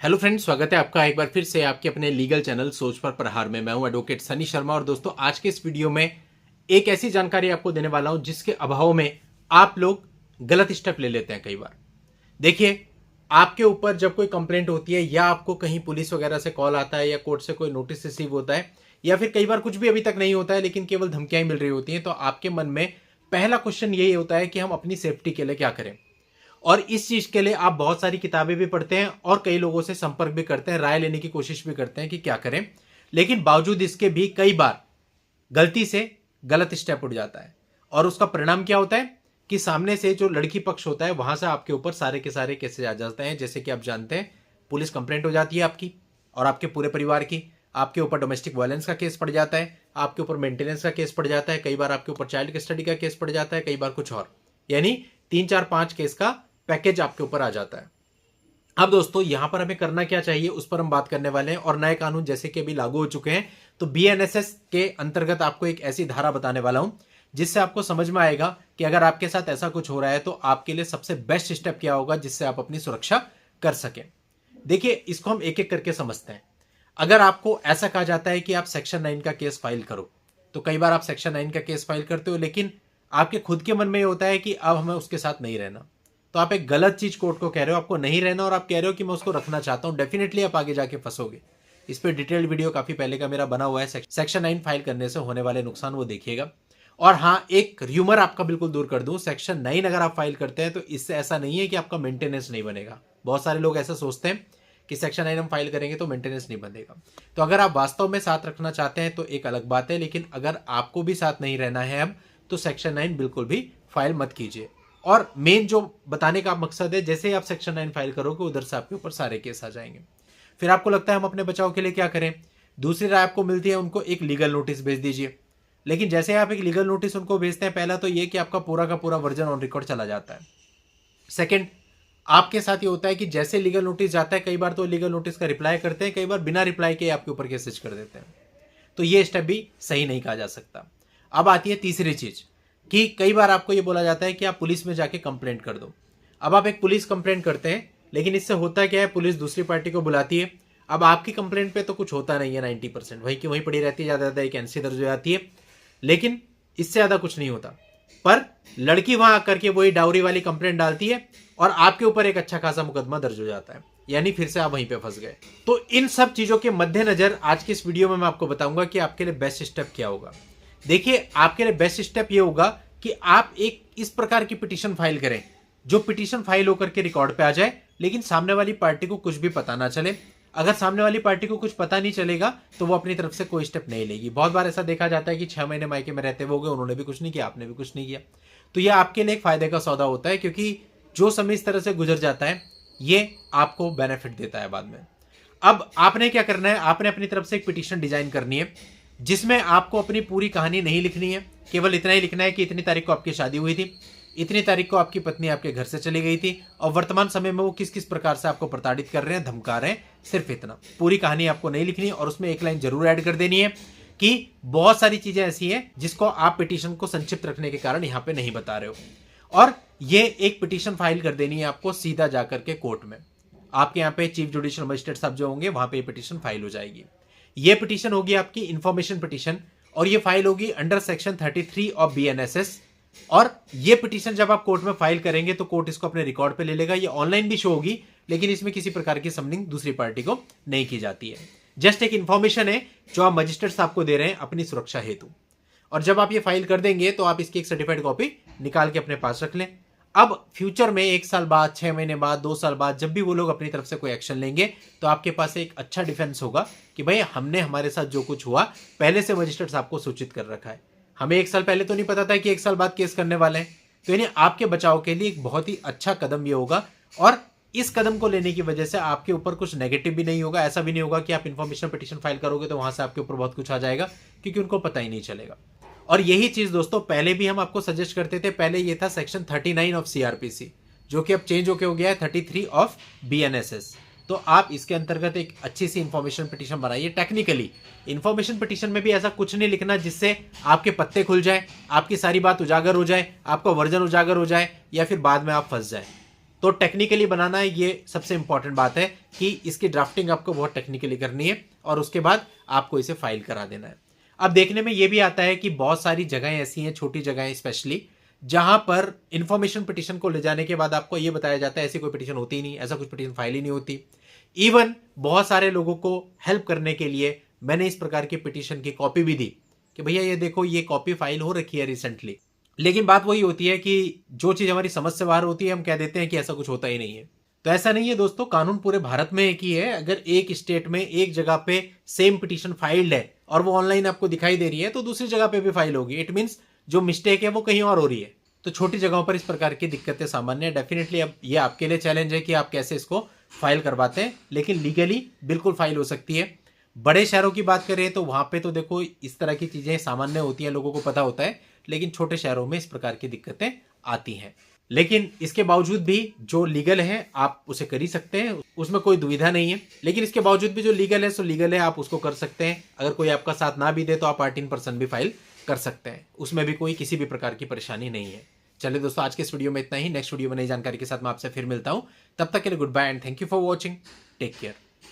Hello friends, स्वागत है आपका एक बार फिर से आपके अपने लीगल चैनल सोच पर प्रहार में। मैं हूं एडवोकेट सनी शर्मा और दोस्तों आज के इस वीडियो में एक ऐसी जानकारी आपको देने वाला हूं जिसके अभाव में आप लोग गलत स्टेप ले लेते हैं कई बार। देखिए, आपके ऊपर जब कोई कंप्लेंट होती है या आपको कहीं पुलिस वगैरह से कॉल आता है या कोर्ट से कोई नोटिस रिसीव होता है या फिर कई बार कुछ भी अभी तक नहीं होता है लेकिन केवल धमकियां मिल रही होती हैं, तो आपके मन में पहला क्वेश्चन यही होता है कि हम अपनी सेफ्टी के लिए क्या करें। और इस चीज के लिए आप बहुत सारी किताबें भी पढ़ते हैं और कई लोगों से संपर्क भी करते हैं, राय लेने की कोशिश भी करते हैं कि क्या करें, लेकिन बावजूद इसके भी कई बार गलती से गलत स्टेप उठ जाता है। और उसका परिणाम क्या होता है कि सामने से जो लड़की पक्ष होता है वहां से आपके ऊपर सारे के सारे केसेस आ जाते हैं। जैसे कि आप जानते हैं, पुलिस कंप्लेंट हो जाती है आपकी और आपके पूरे परिवार की, आपके ऊपर डोमेस्टिक वायलेंस का केस पड़ जाता है, आपके ऊपर मेंटेनेंस का केस पड़ जाता है, कई बार आपके ऊपर चाइल्ड कस्टडी का केस पड़ जाता है, कई बार कुछ और, यानी 3 4 5 केस का पैकेज आपके ऊपर आ जाता है। अब दोस्तों यहां पर हमें करना क्या चाहिए उस पर हम बात करने वाले हैं। और नए कानून जैसे कि अभी लागू हो चुके हैं, तो बीएनएसएस के अंतर्गत आपको एक ऐसी धारा बताने वाला हूं जिससे आपको समझ में आएगा कि अगर आपके साथ ऐसा कुछ हो रहा है तो आपके लिए सबसे बेस्ट स्टेप क्या होगा जिससे आप अपनी सुरक्षा कर सकें। देखिए, इसको हम एक एक करके समझते हैं। अगर आपको ऐसा कहा जाता है कि आप सेक्शन 9 का केस फाइल करो, तो कई बार आप सेक्शन 9 का केस फाइल करते हो लेकिन आपके खुद के मन में ये होता है कि अब हमें उसके साथ नहीं रहना। तो आप एक गलत चीज कोर्ट को कह रहे हो, आपको नहीं रहना और आप कह रहे हो कि मैं उसको रखना चाहता हूं। डेफिनेटली आप आगे जाके फंसोगे। इस पर डिटेल्ड वीडियो काफी पहले का मेरा बना हुआ है, सेक्शन 9 फाइल करने से होने वाले नुकसान वो देखिएगा। और हाँ, एक र्यूमर आपका बिल्कुल दूर कर दूं, सेक्शन 9 अगर आप फाइल करते हैं तो इससे ऐसा नहीं है कि आपका मेंटेनेंस नहीं बनेगा। बहुत सारे लोग ऐसा सोचते हैं कि सेक्शन 9 हम फाइल करेंगे तो मेंटेनेंस नहीं बनेगा। तो अगर आप वास्तव में साथ रखना चाहते हैं तो एक अलग बात है, लेकिन अगर आपको भी साथ नहीं रहना है अब, तो सेक्शन 9 बिल्कुल भी फाइल मत कीजिए। और मेन जो बताने का मकसद है, जैसे ही आप सेक्शन 9 फाइल करोगे उधर से आपके ऊपर सारे केस आ जाएंगे। फिर आपको लगता है हम अपने बचाव के लिए क्या करें, दूसरी राय आपको मिलती है, उनको एक लीगल नोटिस भेज दीजिए। लेकिन जैसे आप एक लीगल नोटिस उनको भेजते हैं, पहला तो ये कि आपका पूरा का पूरा वर्जन ऑन रिकॉर्ड चला जाता है। सेकंड, आपके साथ ये होता है कि जैसे लीगल नोटिस जाता है, कई बार तो लीगल नोटिस का रिप्लाई करते हैं, कई बार बिना रिप्लाई के आपके ऊपर केसेज कर देते हैं। तो ये स्टेप भी सही नहीं कहा जा सकता। अब आती है तीसरी चीज कि कई बार आपको ये बोला जाता है कि आप पुलिस में जाके कंप्लेंट कर दो। अब आप एक पुलिस कंप्लेंट करते हैं, लेकिन इससे होता क्या है, पुलिस दूसरी पार्टी को बुलाती है। अब आपकी कंप्लेंट पे तो कुछ होता नहीं है, 90% वही की वहीं पड़ी रहती है, ज्यादा ज्यादा एक एनसी दर्ज हो जाती है, लेकिन इससे ज्यादा कुछ नहीं होता। पर लड़की वहां आकर के वही डाउरी वाली कंप्लेंट डालती है और आपके ऊपर एक अच्छा खासा मुकदमा दर्ज हो जाता है, यानी फिर से आप वहीं पे फंस गए। तो इन सब चीजों के मद्देनजर आज की इस वीडियो में मैं आपको बताऊंगा कि आपके लिए बेस्ट स्टेप क्या होगा। देखिए, आपके लिए बेस्ट स्टेप ये होगा कि आप एक इस प्रकार की पिटीशन फाइल करें जो पिटीशन फाइल होकर के रिकॉर्ड पे आ जाए, लेकिन सामने वाली पार्टी को कुछ भी पता ना चले। अगर सामने वाली पार्टी को कुछ पता नहीं चलेगा तो वो अपनी तरफ से कोई स्टेप नहीं लेगी। बहुत बार ऐसा देखा जाता है कि 6 महीने मायके में रहते हुए उन्होंने भी कुछ नहीं किया, आपने भी कुछ नहीं किया। तो ये आपके लिए एक फायदे का सौदा होता है, क्योंकि जो समय इस तरह से गुजर जाता है ये आपको बेनिफिट देता है बाद में। अब आपने क्या करना है, आपने अपनी तरफ से एक पिटीशन डिजाइन करनी है जिसमें आपको अपनी पूरी कहानी नहीं लिखनी है। केवल इतना ही लिखना है कि इतनी तारीख को आपकी शादी हुई थी, इतनी तारीख को आपकी पत्नी आपके घर से चली गई थी और वर्तमान समय में वो किस किस प्रकार से आपको प्रताड़ित कर रहे हैं, धमका रहे हैं। सिर्फ इतना, पूरी कहानी आपको नहीं लिखनी। और उसमें एक लाइन जरूर ऐड कर देनी है कि बहुत सारी चीजें ऐसी हैं जिसको आप पिटीशन को संक्षिप्त रखने के कारण यहां पे नहीं बता रहे हो। और ये एक पिटीशन फाइल कर देनी है आपको सीधा जाकर के कोर्ट में। आपके यहाँ पे चीफ जुडिशियल मजिस्ट्रेट साहब जो होंगे वहां पे ये पिटीशन फाइल हो जाएगी। ये पिटीशन होगी आपकी इंफॉर्मेशन पिटीशन और ये फाइल होगी अंडर सेक्शन 33 ऑफ बीएनएसएस। और ये पिटीशन जब आप कोर्ट में फाइल करेंगे तो कोर्ट इसको अपने रिकॉर्ड पे ले लेगा। ये ऑनलाइन भी शो होगी, लेकिन इसमें किसी प्रकार की समनिंग दूसरी पार्टी को नहीं की जाती है। जस्ट एक इंफॉर्मेशन है जो आप मजिस्ट्रेट साहब को दे रहे हैं अपनी सुरक्षा हेतु। और जब आप ये फाइल कर देंगे तो आप इसकी एक सर्टिफाइड कॉपी निकाल के अपने पास रख लें। अब फ्यूचर में 1 साल बाद, 6 महीने बाद, 2 साल बाद जब भी वो लोग अपनी तरफ से कोई एक्शन लेंगे तो आपके पास एक अच्छा डिफेंस होगा कि भाई हमने हमारे साथ जो कुछ हुआ पहले से मजिस्ट्रेट साहब को सूचित कर रखा है। हमें 1 साल पहले तो नहीं पता था कि 1 साल बाद केस करने वाले हैं। तो यानी आपके बचाव के लिए एक बहुत ही अच्छा कदम ये होगा। और इस कदम को लेने की वजह से आपके ऊपर कुछ नेगेटिव भी नहीं होगा। ऐसा भी नहीं होगा कि आप इंफॉर्मेशन पिटीशन फाइल करोगे तो वहां से आपके ऊपर बहुत कुछ आ जाएगा, क्योंकि उनको पता ही नहीं चलेगा। और यही चीज दोस्तों पहले भी हम आपको सजेस्ट करते थे। पहले ये था सेक्शन 39 ऑफ सीआरपीसी, जो कि अब चेंज होके हो गया है 33 ऑफ बीएनएसएस। तो आप इसके अंतर्गत एक अच्छी सी इंफॉर्मेशन पिटीशन बनाइए। टेक्निकली इंफॉर्मेशन पिटीशन में भी ऐसा कुछ नहीं लिखना जिससे आपके पत्ते खुल जाए, आपकी सारी बात उजागर हो जाए, आपका वर्जन उजागर हो जाए या फिर बाद में आप फंस जाए। तो टेक्निकली बनाना है, ये सबसे इंपॉर्टेंट बात है कि इसकी ड्राफ्टिंग आपको बहुत टेक्निकली करनी है और उसके बाद आपको इसे फाइल करा देना है। अब देखने में ये भी आता है कि बहुत सारी जगहें ऐसी हैं, छोटी जगहें स्पेशली, जहां पर इंफॉर्मेशन पिटीशन को ले जाने के बाद आपको ये बताया जाता है ऐसी कोई पिटीशन होती ही नहीं, ऐसा कुछ पिटीशन फाइल ही नहीं होती। इवन बहुत सारे लोगों को हेल्प करने के लिए मैंने इस प्रकार की पिटीशन की कॉपी भी दी कि भैया ये देखो, ये कॉपी फाइल हो रखी है रिसेंटली। लेकिन बात वही होती है कि जो चीज हमारी समझ से बाहर होती है हम कह देते हैं कि ऐसा कुछ होता ही नहीं है। तो ऐसा नहीं है दोस्तों, कानून पूरे भारत में एक ही है। अगर एक स्टेट में एक जगह पे सेम पिटीशन फाइल्ड है और वो ऑनलाइन आपको दिखाई दे रही है तो दूसरी जगह पे भी फाइल होगी। इट मीन्स जो मिस्टेक है वो कहीं और हो रही है। तो छोटी जगहों पर इस प्रकार की दिक्कतें सामान्य है। डेफिनेटली अब ये आपके लिए चैलेंज है कि आप कैसे इसको फाइल करवाते हैं, लेकिन लीगली बिल्कुल फाइल हो सकती है। बड़े शहरों की बात करें तो वहां पे तो देखो इस तरह की चीजें सामान्य होती हैं, लोगों को पता होता है, लेकिन छोटे शहरों में इस प्रकार की दिक्कतें आती हैं। लेकिन इसके बावजूद भी जो लीगल है आप उसे कर ही सकते हैं, उसमें कोई दुविधा नहीं है। लेकिन इसके बावजूद भी जो लीगल है सो लीगल है, आप उसको कर सकते हैं। अगर कोई आपका साथ ना भी दे तो आप 18% भी फाइल कर सकते हैं, उसमें भी कोई किसी भी प्रकार की परेशानी नहीं है। चलिए दोस्तों, आज के इस वीडियो में इतना ही। नेक्स्ट वीडियो में नई जानकारी के साथ मैं आपसे फिर मिलता हूं। तब तक के लिए goodbye and thank you for watching. Take care.